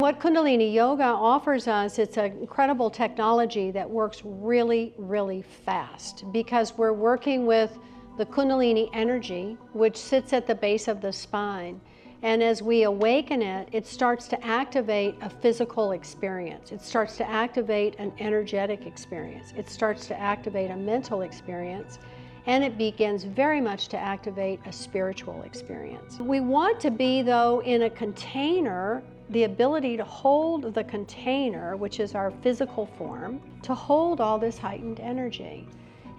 What Kundalini Yoga offers us, it's an incredible technology that works really, really fast because we're working with the Kundalini energy, which sits at the base of the spine. And as we awaken it, it starts to activate a physical experience. It starts to activate an energetic experience. It starts to activate a mental experience. And it begins very much to activate a spiritual experience. We want to be, though, in a container, the ability to hold the container, which is our physical form, to hold all this heightened energy.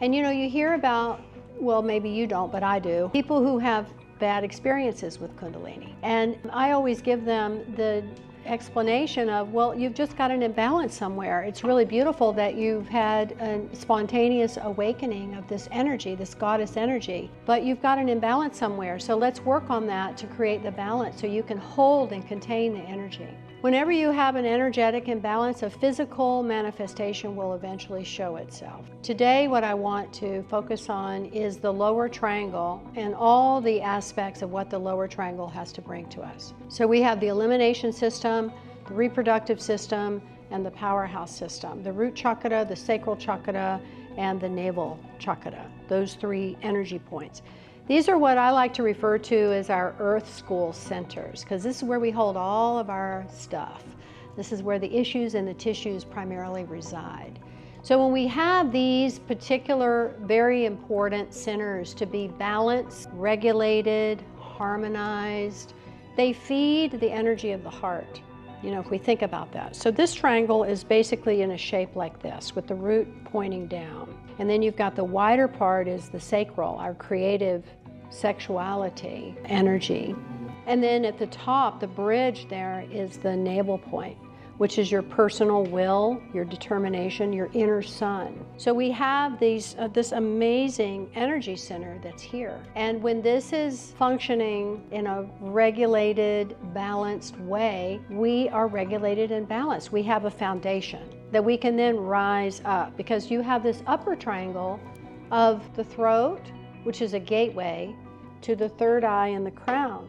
And you know, you hear about, well, maybe you don't, but I do, people who have bad experiences with Kundalini. And I always give them the explanation of, well, you've just got an imbalance somewhere. It's really beautiful that you've had a spontaneous awakening of this energy, this goddess energy, but you've got an imbalance somewhere. So let's work on that to create the balance so you can hold and contain the energy. Whenever you have an energetic imbalance, a physical manifestation will eventually show itself. Today, what I want to focus on is the lower triangle and all the aspects of what the lower triangle has to bring to us. So we have the elimination system, the reproductive system, and the powerhouse system. The root chakra, the sacral chakra, and the navel chakra. Those three energy points. These are what I like to refer to as our earth school centers, because this is where we hold all of our stuff. This is where the issues and the tissues primarily reside. So when we have these particular very important centers to be balanced, regulated, harmonized, they feed the energy of the heart, you know, if we think about that. So this triangle is basically in a shape like this, with the root pointing down. And then you've got the wider part is the sacral, our creative sexuality, energy. And then at the top, the bridge there is the navel point, which is your personal will, your determination, your inner sun. So we have this amazing energy center that's here. And when this is functioning in a regulated, balanced way, we are regulated and balanced. We have a foundation that we can then rise up, because you have this upper triangle of the throat, which is a gateway to the third eye and the crown.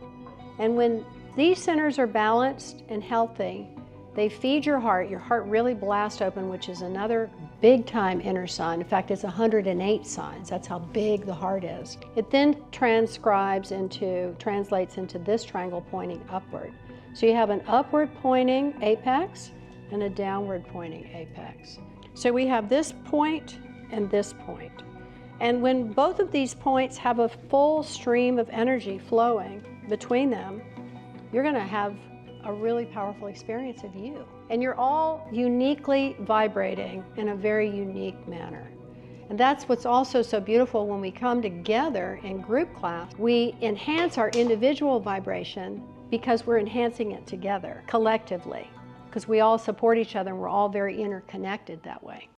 And when these centers are balanced and healthy, they feed your heart. Your heart really blasts open, which is another big time inner sun. In fact, it's 108 suns. That's how big the heart is. It then translates into this triangle pointing upward. So you have an upward pointing apex and a downward pointing apex. So we have this point and this point. And when both of these points have a full stream of energy flowing between them, you're going to have a really powerful experience of you. And you're all uniquely vibrating in a very unique manner. And that's what's also so beautiful when we come together in group class. We enhance our individual vibration because we're enhancing it together, collectively, because we all support each other and we're all very interconnected that way.